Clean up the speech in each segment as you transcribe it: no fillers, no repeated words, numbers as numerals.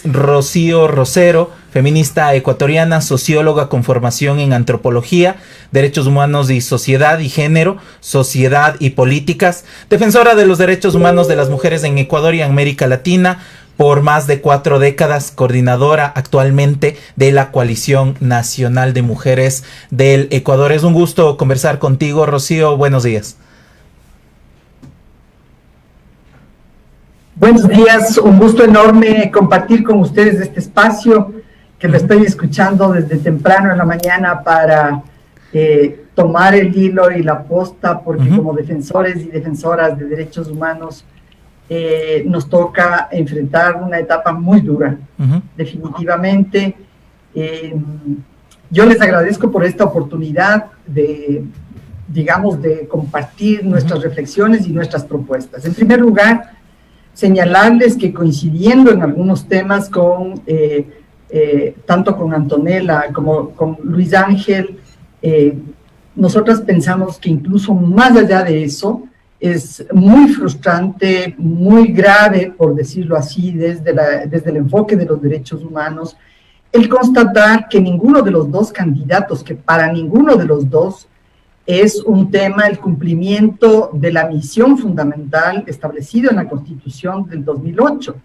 Rocío Rosero, feminista ecuatoriana, socióloga con formación en antropología, derechos humanos y sociedad y género, sociedad y políticas, defensora de los derechos humanos de las mujeres en Ecuador y América Latina por más de 4 décadas, coordinadora actualmente de la Coalición Nacional de Mujeres del Ecuador. Es un gusto conversar contigo, Rocío. Buenos días. Buenos días, un gusto enorme compartir con ustedes este espacio que lo estoy escuchando desde temprano en la mañana para tomar el hilo y la posta, porque como defensores y defensoras de derechos humanos nos toca enfrentar una etapa muy dura, definitivamente. Yo les agradezco por esta oportunidad de compartir nuestras reflexiones y nuestras propuestas. En primer lugar, señalarles que coincidiendo en algunos temas con tanto con Antonella como con Luis Ángel, nosotras pensamos que incluso más allá de eso es muy frustrante, muy grave, por decirlo así, desde el enfoque de los derechos humanos, el constatar que ninguno de los dos candidatos, que para ninguno de los dos es un tema el cumplimiento de la misión fundamental establecida en la Constitución del 2008,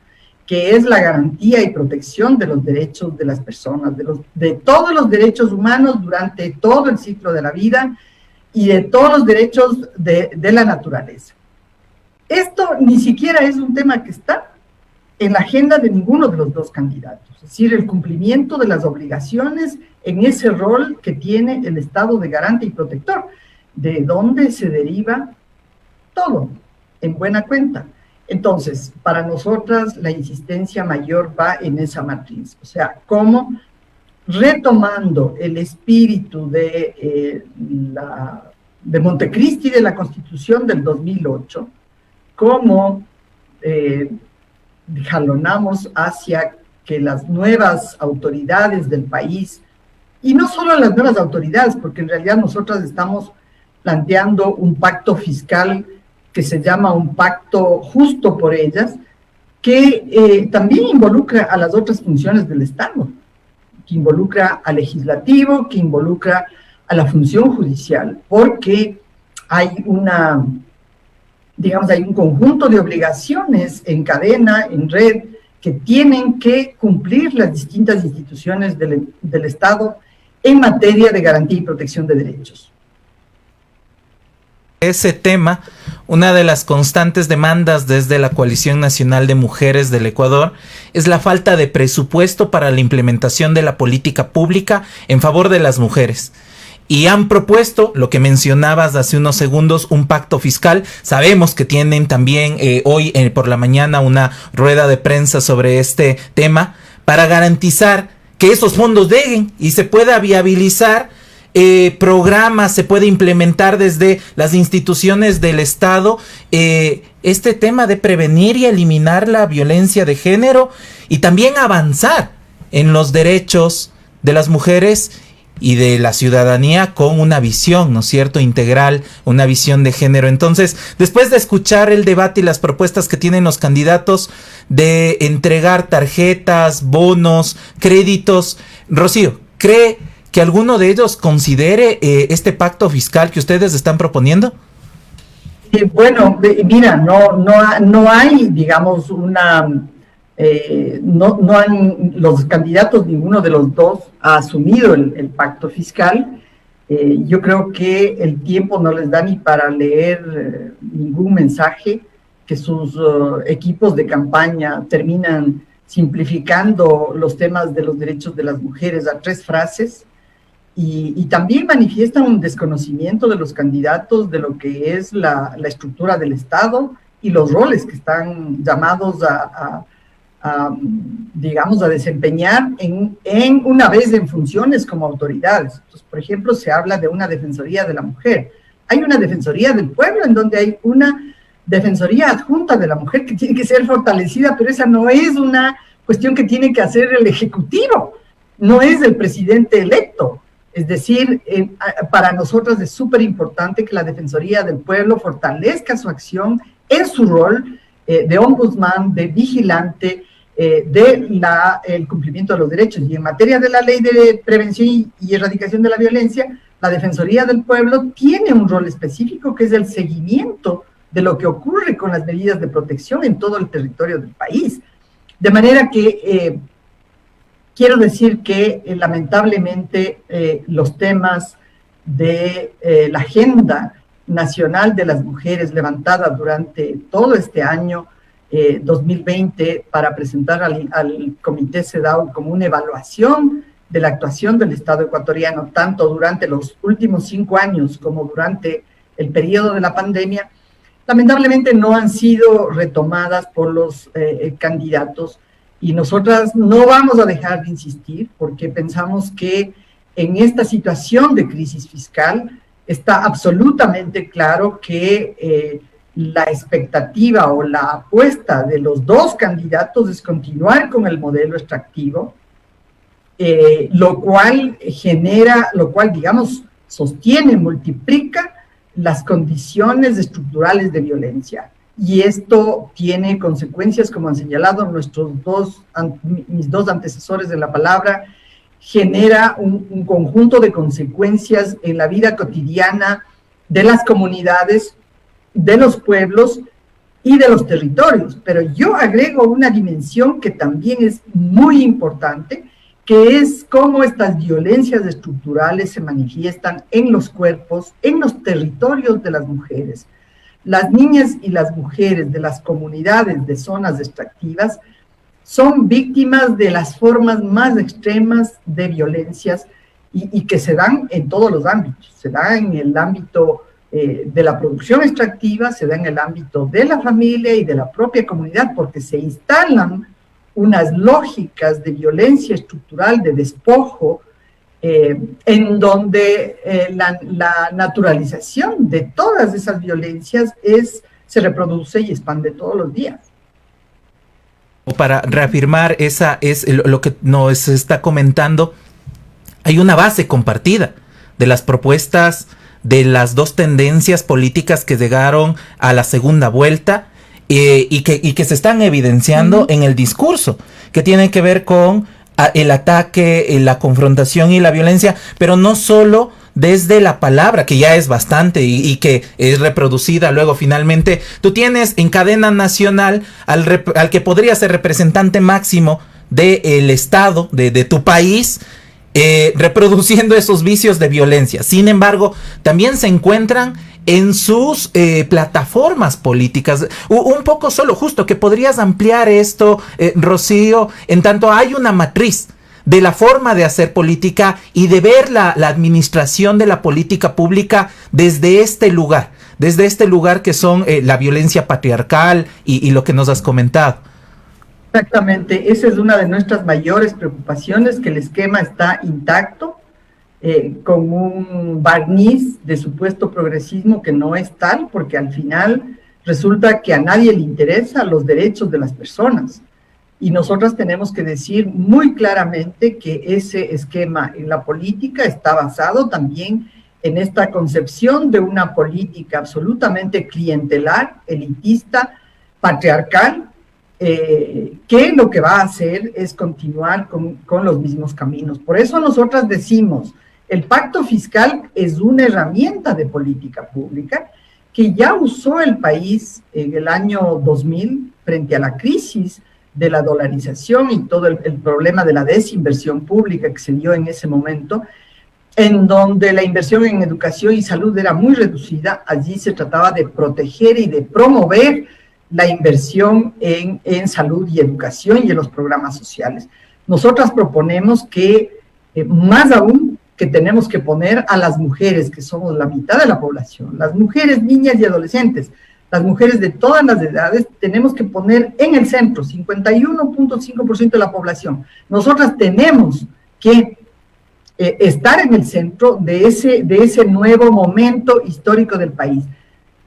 que es la garantía y protección de los derechos de las personas, de todos los derechos humanos durante todo el ciclo de la vida y de todos los derechos de la naturaleza. Esto ni siquiera es un tema que está en la agenda de ninguno de los dos candidatos, es decir, el cumplimiento de las obligaciones en ese rol que tiene el Estado de garante y protector, de donde se deriva todo, en buena cuenta. Entonces, para nosotras la insistencia mayor va en esa matriz, o sea, cómo retomando el espíritu de Montecristi de la Constitución del 2008, cómo jalonamos hacia que las nuevas autoridades del país, y no solo las nuevas autoridades, porque en realidad nosotras estamos planteando un pacto fiscal que se llama un pacto justo por ellas, que también involucra a las otras funciones del Estado, que involucra al legislativo, que involucra a la función judicial, porque hay hay un conjunto de obligaciones en cadena, en red, que tienen que cumplir las distintas instituciones del Estado en materia de garantía y protección de derechos. Ese tema, una de las constantes demandas desde la Coalición Nacional de Mujeres del Ecuador es la falta de presupuesto para la implementación de la política pública en favor de las mujeres. Y han propuesto, lo que mencionabas hace unos segundos, un pacto fiscal. Sabemos que tienen también hoy por la mañana una rueda de prensa sobre este tema para garantizar que esos fondos lleguen y se pueda viabilizar programas, se puede implementar desde las instituciones del Estado este tema de prevenir y eliminar la violencia de género y también avanzar en los derechos de las mujeres y de la ciudadanía con una visión, ¿no es cierto?, integral, una visión de género. Entonces, después de escuchar el debate y las propuestas que tienen los candidatos de entregar tarjetas, bonos, créditos, Rocío, ¿cree que alguno de ellos considere este pacto fiscal que ustedes están proponiendo? Bueno, mira, no hay, digamos, los candidatos, ninguno de los dos ha asumido el pacto fiscal. Yo creo que el tiempo no les da ni para leer ningún mensaje, que sus equipos de campaña terminan simplificando los temas de los derechos de las mujeres a 3 frases. Y también manifiestan un desconocimiento de los candidatos de lo que es la estructura del Estado y los roles que están llamados a desempeñar en una vez en funciones como autoridades. Entonces, por ejemplo, se habla de una defensoría de la mujer. Hay una defensoría del pueblo en donde hay una defensoría adjunta de la mujer que tiene que ser fortalecida, pero esa no es una cuestión que tiene que hacer el Ejecutivo, no es el presidente electo. Es decir, para nosotros es súper importante que la Defensoría del Pueblo fortalezca su acción en su rol de ombudsman, de vigilante, el cumplimiento de los derechos. Y en materia de la ley de prevención y erradicación de la violencia, la Defensoría del Pueblo tiene un rol específico que es el seguimiento de lo que ocurre con las medidas de protección en todo el territorio del país. De manera que quiero decir que lamentablemente los temas de la agenda nacional de las mujeres levantada durante todo este año 2020 para presentar al Comité CEDAW como una evaluación de la actuación del Estado ecuatoriano, tanto durante los últimos 5 años como durante el periodo de la pandemia, lamentablemente no han sido retomadas por los candidatos, y nosotras no vamos a dejar de insistir porque pensamos que en esta situación de crisis fiscal está absolutamente claro que la expectativa o la apuesta de los dos candidatos es continuar con el modelo extractivo, lo cual digamos, sostiene, multiplica las condiciones estructurales de violencia. Y esto tiene consecuencias, como han señalado mis dos antecesores de la palabra, genera un conjunto de consecuencias en la vida cotidiana de las comunidades, de los pueblos y de los territorios. Pero yo agrego una dimensión que también es muy importante, que es cómo estas violencias estructurales se manifiestan en los cuerpos, en los territorios de las mujeres. Las niñas y las mujeres de las comunidades de zonas extractivas son víctimas de las formas más extremas de violencias y que se dan en todos los ámbitos. Se da en el ámbito de la producción extractiva, se da en el ámbito de la familia y de la propia comunidad, porque se instalan unas lógicas de violencia estructural, de despojo, en donde la naturalización de todas esas violencias se reproduce y expande todos los días. Para reafirmar esa es lo que nos está comentando, hay una base compartida de las propuestas de las dos tendencias políticas que llegaron a la segunda vuelta y que se están evidenciando en el discurso, que tiene que ver con el ataque, la confrontación y la violencia, pero no solo desde la palabra, que ya es bastante y que es reproducida luego finalmente. Tú tienes en cadena nacional al que podría ser representante máximo del Estado, de tu país, reproduciendo esos vicios de violencia. Sin embargo, también se encuentran en sus plataformas políticas. Un poco solo, justo, que podrías ampliar esto, Rocío, en tanto hay una matriz de la forma de hacer política y de ver la administración de la política pública desde este lugar que son la violencia patriarcal y lo que nos has comentado. Exactamente, esa es una de nuestras mayores preocupaciones, que el esquema está intacto, con un barniz de supuesto progresismo que no es tal, porque al final resulta que a nadie le interesan los derechos de las personas. Y nosotras tenemos que decir muy claramente que ese esquema en la política está basado también en esta concepción de una política absolutamente clientelar, elitista, patriarcal, que lo que va a hacer es continuar con los mismos caminos. Por eso nosotras decimos, el pacto fiscal es una herramienta de política pública que ya usó el país en el año 2000 frente a la crisis de la dolarización y todo el problema de la desinversión pública que se dio en ese momento, en donde la inversión en educación y salud era muy reducida. Allí se trataba de proteger y de promover la inversión en salud y educación y en los programas sociales. Nosotras proponemos que, más aún, que tenemos que poner a las mujeres, que somos la mitad de la población, las mujeres, niñas y adolescentes, las mujeres de todas las edades, tenemos que poner en el centro, 51.5% de la población. Nosotras tenemos que estar en el centro de ese nuevo momento histórico del país.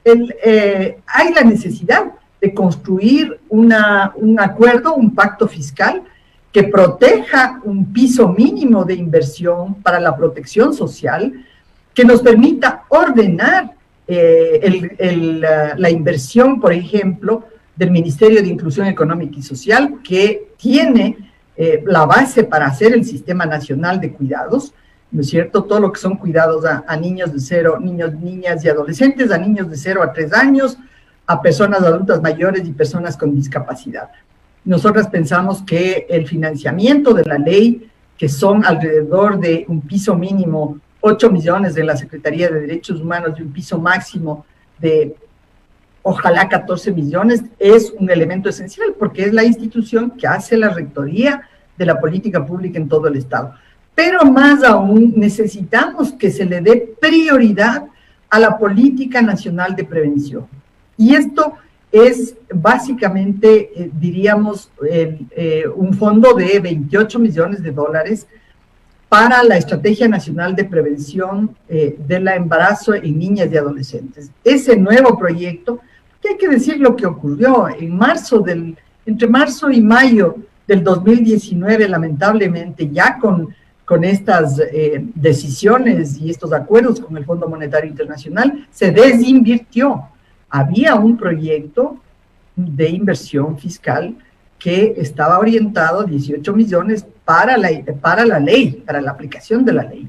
Hay la necesidad de construir un acuerdo, un pacto fiscal que proteja un piso mínimo de inversión para la protección social, que nos permita ordenar la inversión, por ejemplo, del Ministerio de Inclusión Económica y Social, que tiene la base para hacer el Sistema Nacional de Cuidados, ¿no es cierto? Todo lo que son cuidados a niños de 0, niños, niñas y adolescentes, a niños de 0 a 3 años, a personas adultas mayores y personas con discapacidad. Nosotras pensamos que el financiamiento de la ley, que son alrededor de un piso mínimo, 8 millones de la Secretaría de Derechos Humanos y un piso máximo de ojalá 14 millones, es un elemento esencial porque es la institución que hace la rectoría de la política pública en todo el Estado. Pero más aún necesitamos que se le dé prioridad a la política nacional de prevención. Y esto es básicamente, diríamos, un fondo de 28 millones de dólares para la Estrategia Nacional de Prevención del Embarazo en Niñas y Adolescentes. Ese nuevo proyecto, que hay que decir lo que ocurrió entre marzo y mayo del 2019, lamentablemente, ya con estas decisiones y estos acuerdos con el Fondo Monetario Internacional, se desinvirtió. Había un proyecto de inversión fiscal que estaba orientado 18 millones para la ley, para la aplicación de la ley,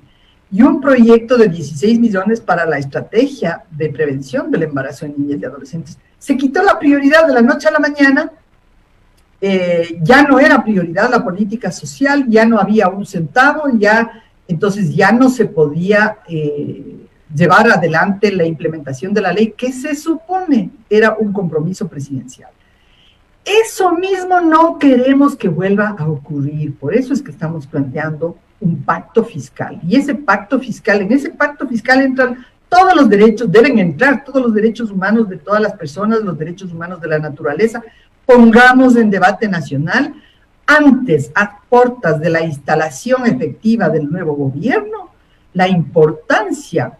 y un proyecto de 16 millones para la estrategia de prevención del embarazo en niñas y adolescentes. Se quitó la prioridad de la noche a la mañana, ya no era prioridad la política social, ya no había un centavo, entonces ya no se podía llevar adelante la implementación de la ley que se supone era un compromiso presidencial. Eso mismo no queremos que vuelva a ocurrir, por eso es que estamos planteando un pacto fiscal, y en ese pacto fiscal entran todos los derechos, deben entrar todos los derechos humanos de todas las personas, los derechos humanos de la naturaleza. Pongamos en debate nacional, antes, a portas de la instalación efectiva del nuevo gobierno, la importancia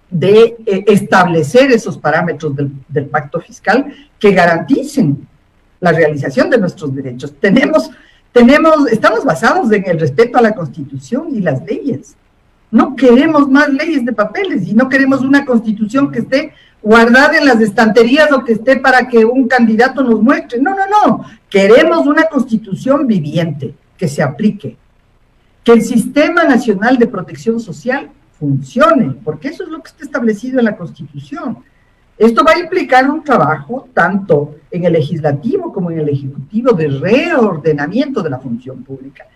de establecer esos parámetros del pacto fiscal que garanticen la realización de nuestros derechos. Estamos basados en el respeto a la Constitución y las leyes. No queremos más leyes de papeles y no queremos una Constitución que esté guardada en las estanterías o que esté para que un candidato nos muestre. No. Queremos una Constitución viviente que se aplique, que el Sistema Nacional de Protección Social funcione, porque eso es lo que está establecido en la Constitución. Esto va a implicar un trabajo tanto en el legislativo como en el ejecutivo de reordenamiento de la función pública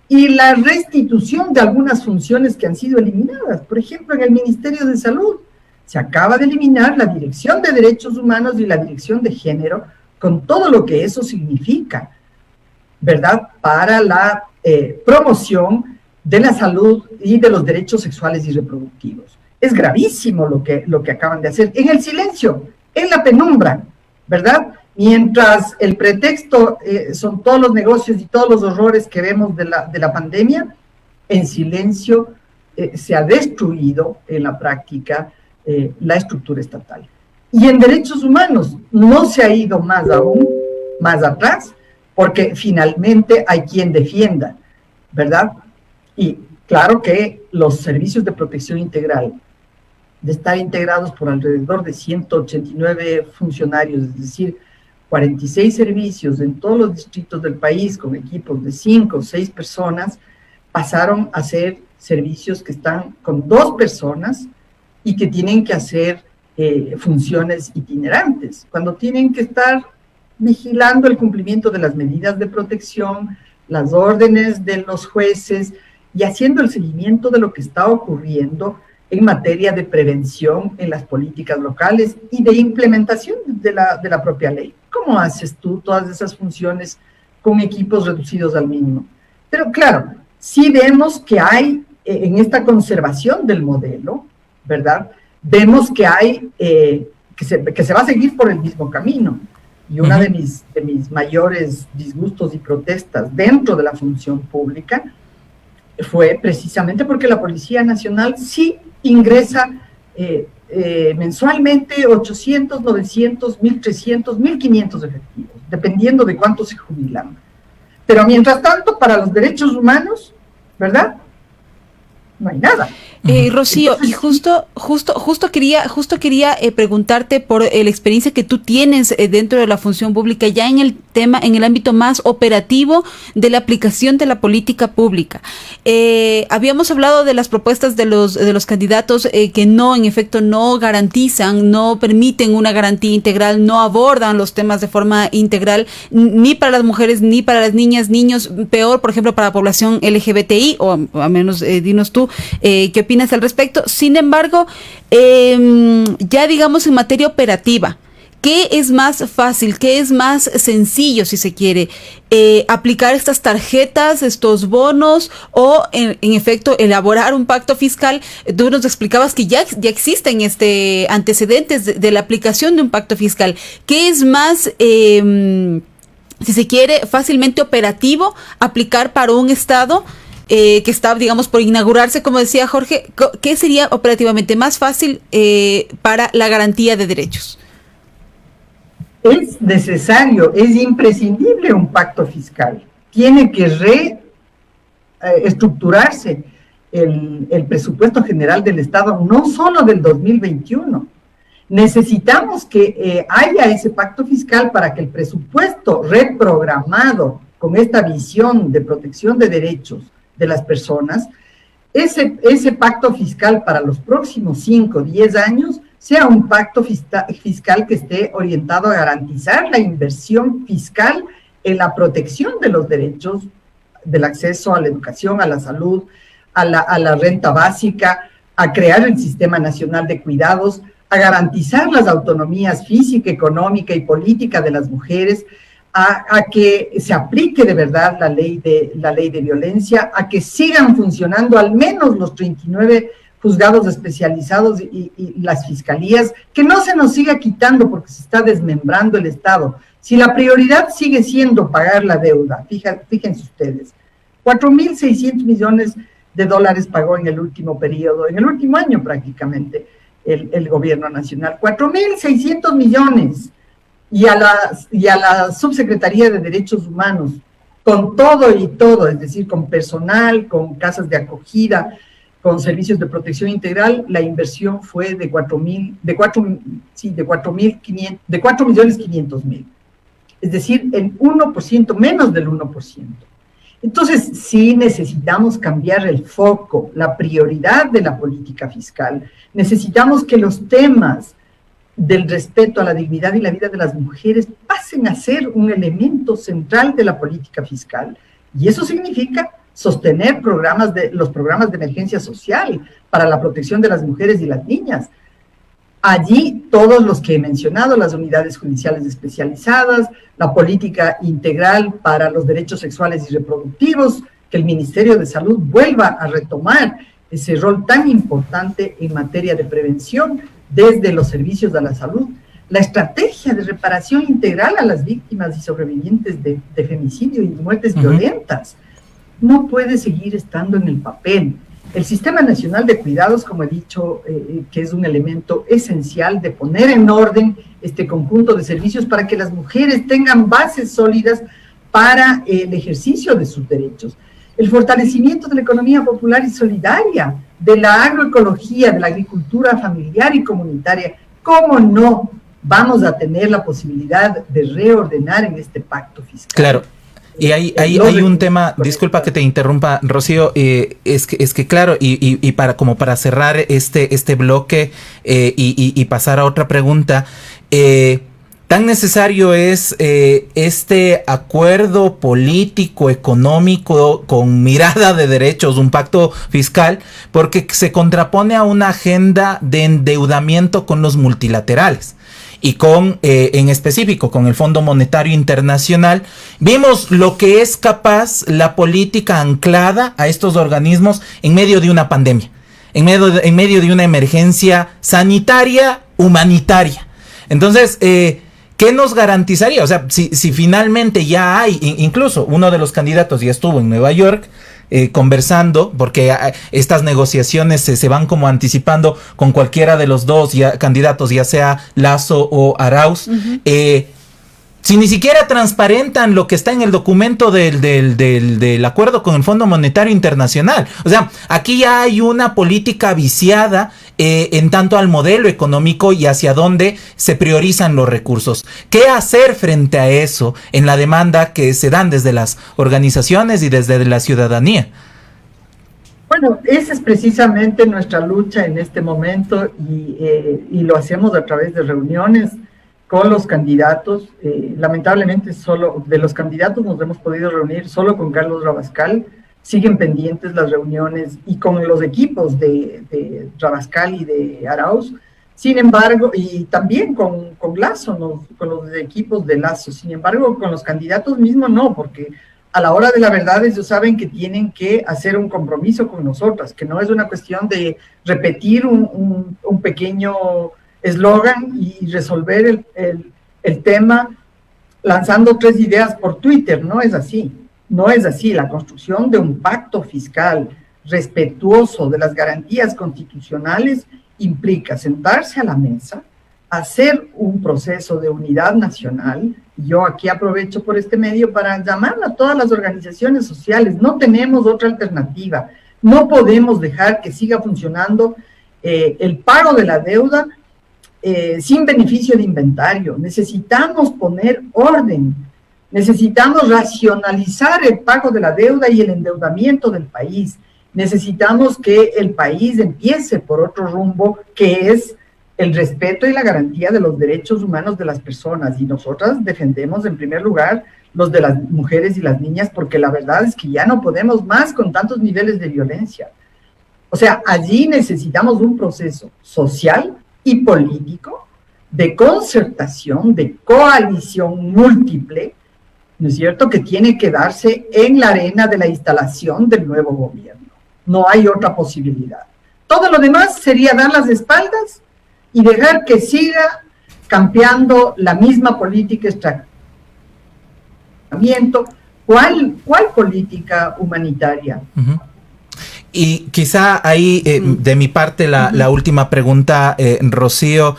y la restitución de algunas funciones que han sido eliminadas. Por ejemplo, en el Ministerio de Salud se acaba de eliminar la Dirección de Derechos Humanos y la Dirección de Género, con todo lo que eso significa, ¿verdad?, para la promoción de la salud y de los derechos sexuales y reproductivos. Es gravísimo lo que acaban de hacer, en el silencio, en la penumbra, ¿verdad? Mientras el pretexto son todos los negocios y todos los horrores que vemos de la pandemia, en silencio se ha destruido en la práctica la estructura estatal. Y en derechos humanos no se ha ido más atrás, porque finalmente hay quien defienda, ¿verdad? Y claro que los servicios de protección integral, de estar integrados por alrededor de 189 funcionarios, es decir, 46 servicios en todos los distritos del país, con equipos de 5 o 6 personas, pasaron a ser servicios que están con 2 personas y que tienen que hacer funciones itinerantes, cuando tienen que estar vigilando el cumplimiento de las medidas de protección, las órdenes de los jueces y haciendo el seguimiento de lo que está ocurriendo en materia de prevención en las políticas locales y de implementación de la propia ley. ¿Cómo haces tú todas esas funciones con equipos reducidos al mínimo? Pero claro, sí vemos que hay en esta conservación del modelo, ¿verdad? Vemos que hay, que se va a seguir por el mismo camino. Y una de mis mayores disgustos y protestas dentro de la función pública fue precisamente porque la Policía Nacional sí ingresa mensualmente 800, 900, 1.300, 1.500 efectivos, dependiendo de cuántos se jubilan. Pero mientras tanto, para los derechos humanos, ¿verdad?, no hay nada. Rocío, entonces, y justo quería preguntarte por la experiencia que tú tienes dentro de la función pública, ya en el ámbito más operativo de la aplicación de la política pública. Habíamos hablado de las propuestas de los candidatos que en efecto no garantizan, no permiten una garantía integral, no abordan los temas de forma integral, ni para las mujeres, ni para las niñas, niños, peor, por ejemplo, para la población LGBTI, o al menos dinos tú, ¿qué opinas al respecto? Sin embargo, ya digamos en materia operativa, ¿qué es más fácil, qué es más sencillo, si se quiere, aplicar estas tarjetas, estos bonos, o en efecto elaborar un pacto fiscal? Tú nos explicabas que ya existen antecedentes de la aplicación de un pacto fiscal. ¿Qué es más, si se quiere, fácilmente operativo aplicar para un Estado que está, digamos, por inaugurarse, como decía Jorge? ¿Qué sería operativamente más fácil para la garantía de derechos? Es necesario, es imprescindible un pacto fiscal. Tiene que reestructurarse el presupuesto general del Estado, no solo del 2021. Necesitamos que haya ese pacto fiscal para que el presupuesto reprogramado con esta visión de protección de derechos de las personas, ese pacto fiscal para los próximos 5 o 10 años sea un pacto fiscal que esté orientado a garantizar la inversión fiscal en la protección de los derechos, del acceso a la educación, a la salud, a la renta básica, a crear el Sistema Nacional de Cuidados, a garantizar las autonomías física, económica y política de las mujeres, a que se aplique de verdad la ley de violencia, a que sigan funcionando al menos los 39 juzgados especializados y las fiscalías, que no se nos siga quitando porque se está desmembrando el Estado. Si la prioridad sigue siendo pagar la deuda, fíjense ustedes, 4.600 millones de dólares pagó en el último periodo, en el último año prácticamente, el gobierno nacional, 4.600 millones, y a la Subsecretaría de Derechos Humanos, con todo y todo, es decir, con personal, con casas de acogida, con servicios de protección integral, la inversión fue de 4.500.000, es decir, el 1%, menos del 1%. Entonces, sí necesitamos cambiar el foco, la prioridad de la política fiscal. Necesitamos que los temas del respeto a la dignidad y la vida de las mujeres pasen a ser un elemento central de la política fiscal. Y eso significa sostener los programas de emergencia social para la protección de las mujeres y las niñas. Allí todos los que he mencionado, las unidades judiciales especializadas, la política integral para los derechos sexuales y reproductivos, que el Ministerio de Salud vuelva a retomar ese rol tan importante en materia de prevención desde los servicios de la salud, la estrategia de reparación integral a las víctimas y sobrevivientes de femicidio y muertes violentas. No puede seguir estando en el papel. El Sistema Nacional de Cuidados, como he dicho, que es un elemento esencial de poner en orden este conjunto de servicios para que las mujeres tengan bases sólidas para el ejercicio de sus derechos. El fortalecimiento de la economía popular y solidaria, de la agroecología, de la agricultura familiar y comunitaria. ¿Cómo no vamos a tener la posibilidad de reordenar en este pacto fiscal? Claro. Y hay un tema, disculpa que te interrumpa, Rocío, es que claro, y para cerrar este bloque y pasar a otra pregunta, tan necesario es este acuerdo político, económico, con mirada de derechos, un pacto fiscal, porque se contrapone a una agenda de endeudamiento con los multilaterales. Y en específico, con el Fondo Monetario Internacional, vimos lo que es capaz la política anclada a estos organismos en medio de una pandemia, en medio de una emergencia sanitaria, humanitaria. Entonces, ¿qué nos garantizaría? O sea, si finalmente ya hay, incluso uno de los candidatos ya estuvo en Nueva York, conversando, porque estas negociaciones se van como anticipando con cualquiera de los dos candidatos, ya sea Lasso o Arauz. Si ni siquiera transparentan lo que está en el documento del acuerdo con el Fondo Monetario Internacional. O sea, aquí ya hay una política viciada en tanto al modelo económico y hacia dónde se priorizan los recursos. ¿Qué hacer frente a eso en la demanda que se dan desde las organizaciones y desde la ciudadanía? Bueno, esa es precisamente nuestra lucha en este momento y lo hacemos a través de reuniones con los candidatos. Lamentablemente solo de los candidatos nos hemos podido reunir solo con Carlos Rabascal. Siguen pendientes las reuniones y con los equipos de Rabascal y de Arauz. Sin embargo, y también con Lasso, ¿no? Con los equipos de Lasso. Sin embargo, con los candidatos mismos no, porque a la hora de la verdad ellos saben que tienen que hacer un compromiso con nosotras, que no es una cuestión de repetir un pequeño eslogan y resolver el tema lanzando 3 ideas por Twitter. No es así, no es así. La construcción de un pacto fiscal respetuoso de las garantías constitucionales implica sentarse a la mesa, hacer un proceso de unidad nacional. Yo aquí aprovecho por este medio para llamar a todas las organizaciones sociales. No tenemos otra alternativa. No podemos dejar que siga funcionando el pago de la deuda sin beneficio de inventario. Necesitamos poner orden. Necesitamos racionalizar el pago de la deuda y el endeudamiento del país. Necesitamos que el país empiece por otro rumbo, que es el respeto y la garantía de los derechos humanos de las personas. Y nosotras defendemos en primer lugar los de las mujeres y las niñas, porque la verdad es que ya no podemos más con tantos niveles de violencia. O sea, allí necesitamos un proceso social y político de concertación, de coalición múltiple, ¿no es cierto?, que tiene que darse en la arena de la instalación del nuevo gobierno. No hay otra posibilidad. Todo lo demás sería dar las espaldas y dejar que siga campeando la misma política extracción. ¿Cuál política humanitaria? Uh-huh. Y quizá ahí, de mi parte, la última pregunta, Rocío.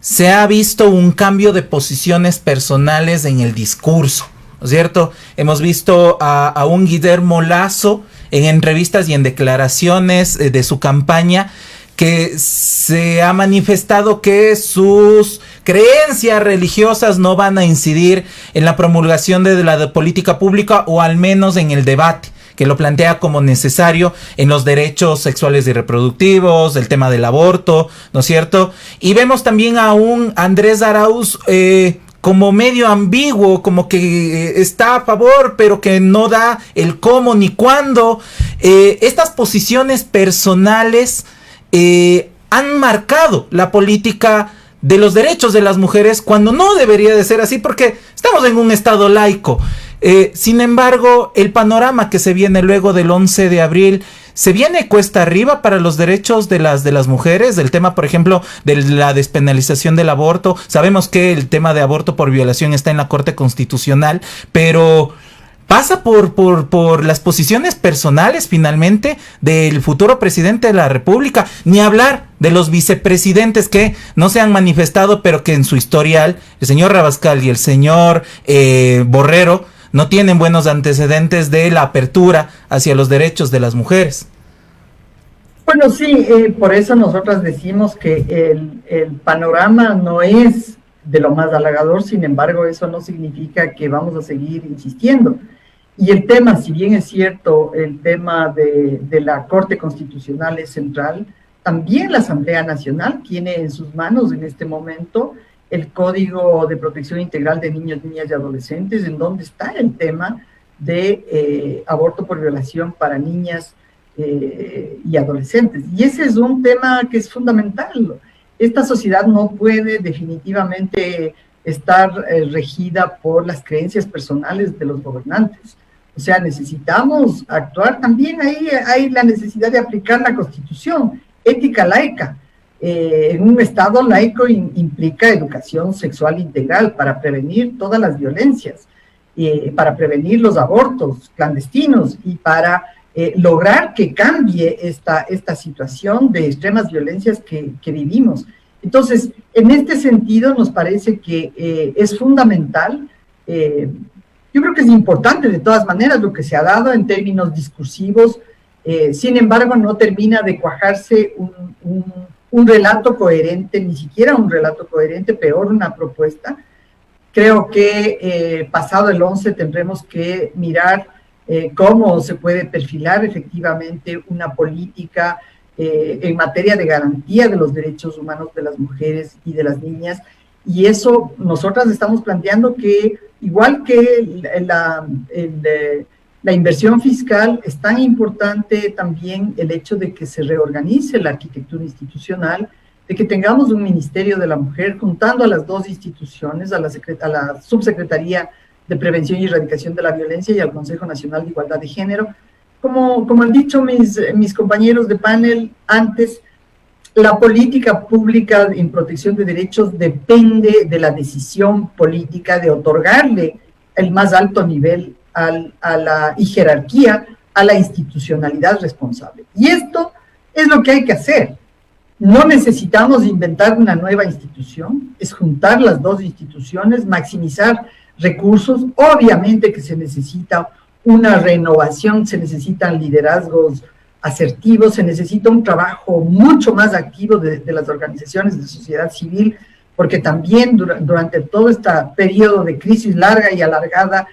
Se ha visto un cambio de posiciones personales en el discurso, ¿no es cierto? Hemos visto a un Guillermo Lasso en entrevistas y en declaraciones de su campaña, que se ha manifestado que sus creencias religiosas no van a incidir en la promulgación de la política pública, o al menos en el debate, que lo plantea como necesario en los derechos sexuales y reproductivos, el tema del aborto, ¿no es cierto? Y vemos también a un Andrés Arauz como medio ambiguo, como que está a favor, pero que no da el cómo ni cuándo. Estas posiciones personales han marcado la política de los derechos de las mujeres, cuando no debería de ser así, porque estamos en un estado laico. Sin embargo, el panorama que se viene luego del 11 de abril, se viene cuesta arriba para los derechos de las mujeres, del tema, por ejemplo, de la despenalización del aborto. Sabemos que el tema de aborto por violación está en la Corte Constitucional, pero pasa por las posiciones personales, finalmente, del futuro presidente de la República. Ni hablar de los vicepresidentes que no se han manifestado, pero que en su historial, el señor Rabascal y el señor Borrero, no tienen buenos antecedentes de la apertura hacia los derechos de las mujeres. Bueno, sí, por eso nosotras decimos que el panorama no es de lo más halagador. Sin embargo, eso no significa que vamos a seguir insistiendo. Y el tema, si bien es cierto, el tema de la Corte Constitucional es central, también la Asamblea Nacional tiene en sus manos en este momento el Código de Protección Integral de Niños, Niñas y Adolescentes, en donde está el tema de aborto por violación para niñas y adolescentes. Y ese es un tema que es fundamental. Esta sociedad no puede definitivamente estar regida por las creencias personales de los gobernantes. O sea, necesitamos actuar. También ahí hay la necesidad de aplicar la Constitución, ética laica. En un Estado laico implica educación sexual integral para prevenir todas las violencias, para prevenir los abortos clandestinos y para lograr que cambie esta situación de extremas violencias que vivimos. Entonces, en este sentido, nos parece que es fundamental. Yo creo que es importante de todas maneras lo que se ha dado en términos discursivos. Sin embargo, no termina de cuajarse un relato coherente, ni siquiera un relato coherente, peor una propuesta. Creo que pasado el 11 tendremos que mirar cómo se puede perfilar efectivamente una política en materia de garantía de los derechos humanos de las mujeres y de las niñas. Y eso nosotras estamos planteando que, igual que la inversión fiscal, es tan importante también el hecho de que se reorganice la arquitectura institucional, de que tengamos un Ministerio de la Mujer juntando a las dos instituciones, a la Subsecretaría de Prevención y Erradicación de la Violencia y al Consejo Nacional de Igualdad de Género. Como han dicho mis compañeros de panel antes, la política pública en protección de derechos depende de la decisión política de otorgarle el más alto nivel y jerarquía a la institucionalidad responsable. Y esto es lo que hay que hacer. No necesitamos inventar una nueva institución, es juntar las dos instituciones, maximizar recursos. Obviamente que se necesita una renovación, se necesitan liderazgos asertivos, se necesita un trabajo mucho más activo de las organizaciones de sociedad civil, porque también durante todo este periodo de crisis larga y alargada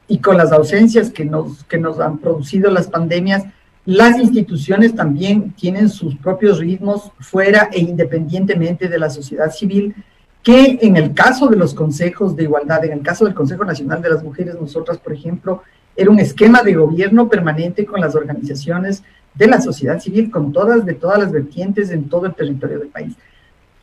y con las ausencias que nos han producido las pandemias, las instituciones también tienen sus propios ritmos fuera e independientemente de la sociedad civil, que en el caso de los consejos de igualdad, en el caso del Consejo Nacional de las Mujeres, nosotras, por ejemplo, era un esquema de gobierno permanente con las organizaciones de la sociedad civil, de todas las vertientes en todo el territorio del país.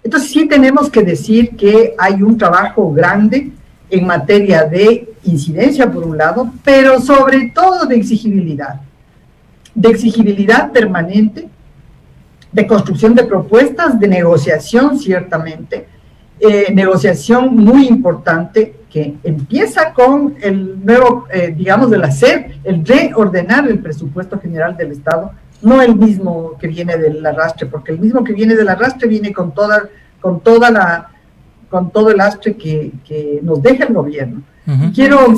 Entonces sí tenemos que decir que hay un trabajo grande en materia de incidencia por un lado, pero sobre todo de exigibilidad permanente, de construcción de propuestas, de negociación ciertamente, negociación muy importante que empieza con el nuevo, el reordenar el presupuesto general del Estado, no el mismo que viene del arrastre, porque el mismo que viene del arrastre viene con todo el lastre que nos deja el gobierno. Uh-huh. Quiero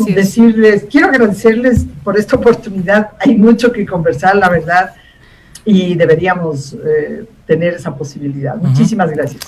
agradecerles por esta oportunidad. Hay mucho que conversar, la verdad, y deberíamos tener esa posibilidad. Muchísimas gracias.